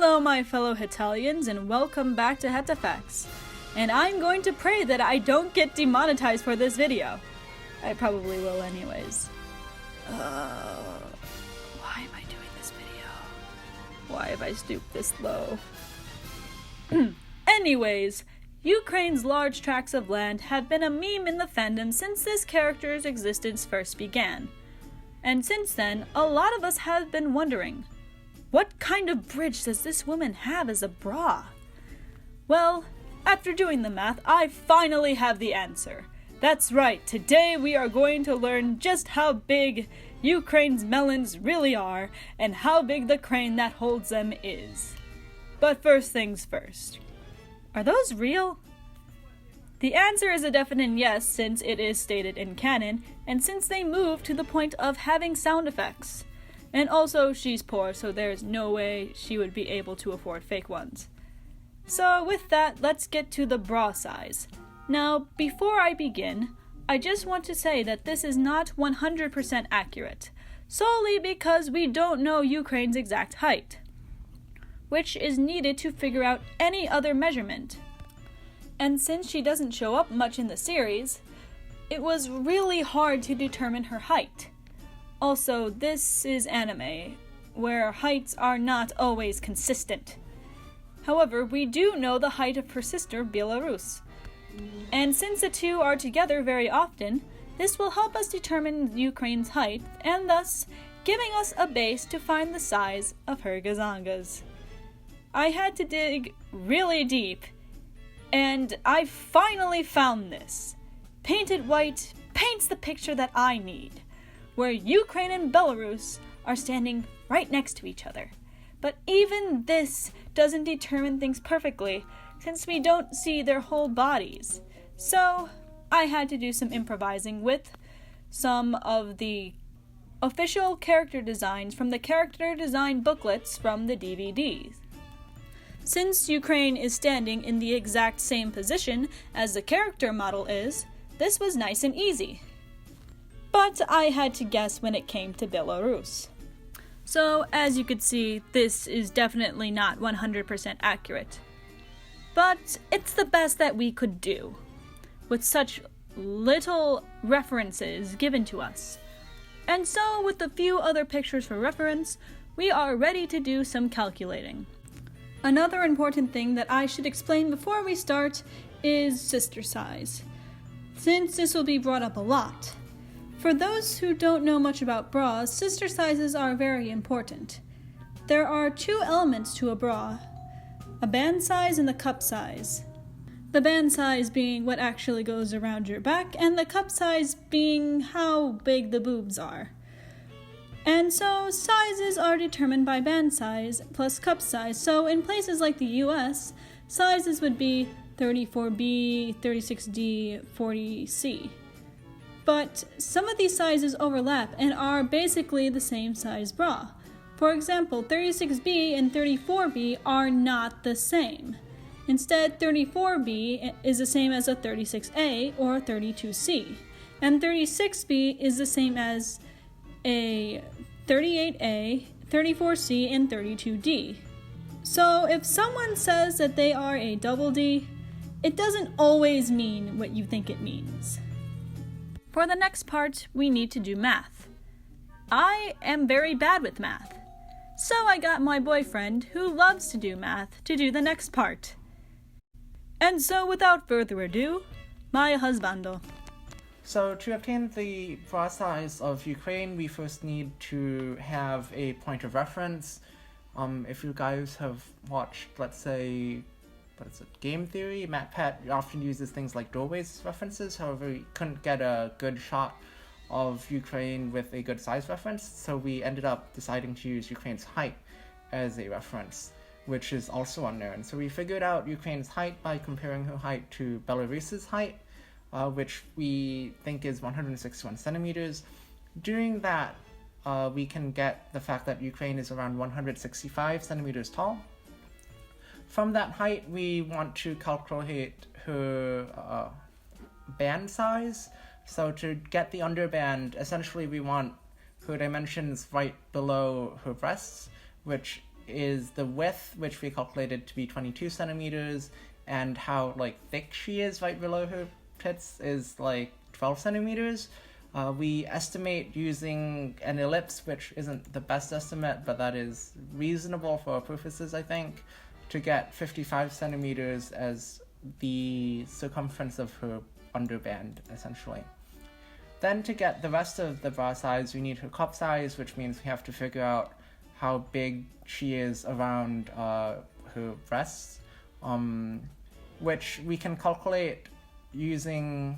Hello, my fellow Italians, and welcome back to Hetafax. And I'm going to pray that I don't get demonetized for this video. I probably will anyways. Why am I doing this video? Why have I stooped this low? Anyways, Ukraine's large tracts of land have been a meme in the fandom since this character's existence first began. And since then, a lot of us have been wondering, what kind of bridge does this woman have as a bra? Well, after doing the math, I finally have the answer. That's right, today we are going to learn just how big Ukraine's melons really are and how big the crane that holds them is. But first things first. Are those real? The answer is a definite yes, since it is stated in canon, and since they moved to the point of having sound effects. And also, she's poor, so there's no way she would be able to afford fake ones. So with that, let's get to the bra size. Now, before I begin, I just want to say that this is not 100% accurate, solely because we don't know Ukraine's exact height, which is needed to figure out any other measurement. And since she doesn't show up much in the series, it was really hard to determine her height. Also, this is anime, where heights are not always consistent. However, we do know the height of her sister, Belarus. And since the two are together very often, this will help us determine Ukraine's height, and thus giving us a base to find the size of her gazangas. I had to dig really deep, and I finally found this. Painted White paints the picture that I need, where Ukraine and Belarus are standing right next to each other. But even this doesn't determine things perfectly, since we don't see their whole bodies. So I had to do some improvising with some of the official character designs from the character design booklets from the DVDs. Since Ukraine is standing in the exact same position as the character model is, this was nice and easy. But I had to guess when it came to Belarus. So, as you could see, this is definitely not 100% accurate. But it's the best that we could do, with such little references given to us. And so, with a few other pictures for reference, we are ready to do some calculating. Another important thing that I should explain before we start is sister size, since this will be brought up a lot. For those who don't know much about bras, sister sizes are very important. There are two elements to a bra, a band size and the cup size. The band size being what actually goes around your back, and the cup size being how big the boobs are. And so sizes are determined by band size plus cup size. So in places like the US, sizes would be 34B, 36D, 40C. But some of these sizes overlap and are basically the same size bra. For example, 36B and 34B are not the same. Instead, 34B is the same as a 36A or a 32C, and 36B is the same as a 38A, 34C, and 32D. So if someone says that they are a double D, it doesn't always mean what you think it means. For the next part, we need to do math. I am very bad with math, so I got my boyfriend, who loves to do math, to do the next part. And so without further ado, my husbando. So to obtain the bra size of Ukraine, we first need to have a point of reference. If you guys have watched, let's say, Game Theory, MatPat often uses things like doorways as references. However, we couldn't get a good shot of Ukraine with a good size reference, so we ended up deciding to use Ukraine's height as a reference, which is also unknown. So we figured out Ukraine's height by comparing her height to Belarus's height, which we think is 161 centimeters. Doing that, we can get the fact that Ukraine is around 165 centimeters tall. From that height, we want to calculate her band size. So to get the underband, essentially we want her dimensions right below her breasts, which is the width, which we calculated to be 22 centimeters, and how thick she is right below her tits is 12 centimeters. We estimate using an ellipse, which isn't the best estimate, but that is reasonable for our purposes, I think, to get 55 centimeters as the circumference of her underband, essentially. Then to get the rest of the bra size, we need her cup size, which means we have to figure out how big she is around her breasts, which we can calculate using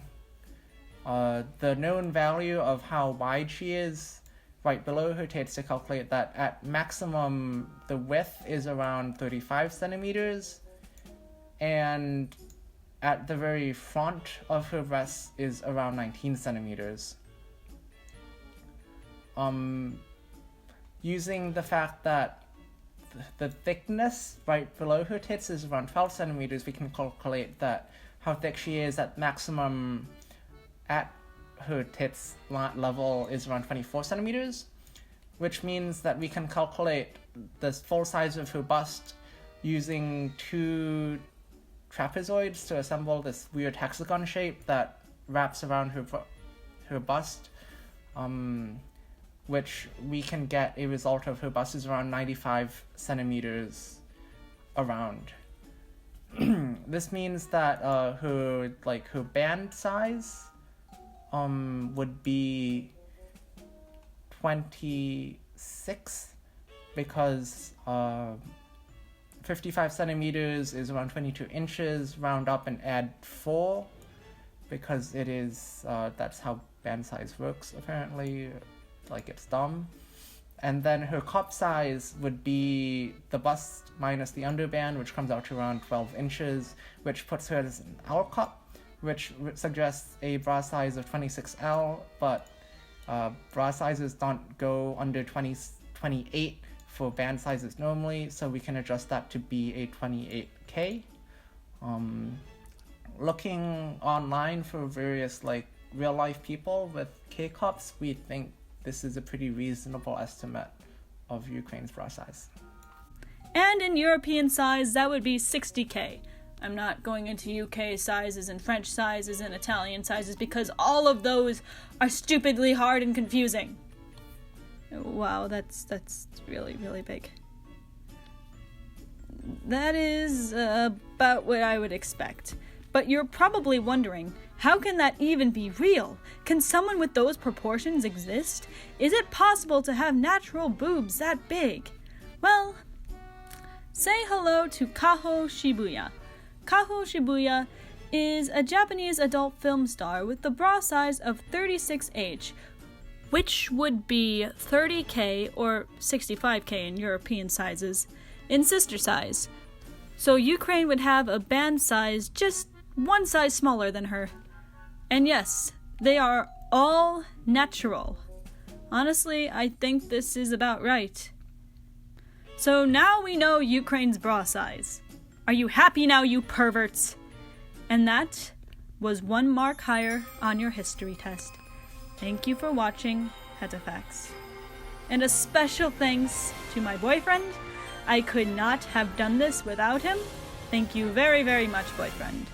the known value of how wide she is right below her tits to calculate that at maximum the width is around 35 centimeters, and at the very front of her breasts is around 19 centimeters. Using the fact that the thickness right below her tits is around 12 centimeters, we can calculate that how thick she is at maximum at her tits level is around 24 centimeters, which means that we can calculate the full size of her bust using two trapezoids to assemble this weird hexagon shape that wraps around her bust, which we can get a result of her bust is around 95 centimeters around. This means that her band size would be 26, because 55 centimeters is around 22 inches, round up and add 4, because it is, that's how band size works, apparently, it's dumb. And then her cup size would be the bust minus the underband, which comes out to around 12 inches, which puts her as an L cup, which suggests a bra size of 26L, but bra sizes don't go under 28 for band sizes normally, so we can adjust that to be a 28K. Looking online for various real life people with K cups, we think this is a pretty reasonable estimate of Ukraine's bra size. And in European size, that would be 60K. I'm not going into UK sizes and French sizes and Italian sizes because all of those are stupidly hard and confusing. Wow, that's really, really big. That is about what I would expect. But you're probably wondering, how can that even be real? Can someone with those proportions exist? Is it possible to have natural boobs that big? Well, say hello to Kaho Shibuya. Kaho Shibuya is a Japanese adult film star with the bra size of 36H, which would be 30K or 65K in European sizes, in sister size. So Ukraine would have a band size just one size smaller than her. And yes, they are all natural. Honestly, I think this is about right. So now we know Ukraine's bra size. Are you happy now, you perverts? And that was 1 mark higher on your history test. Thank you for watching Hetamystery. And a special thanks to my boyfriend. I could not have done this without him. Thank you very, very much, boyfriend.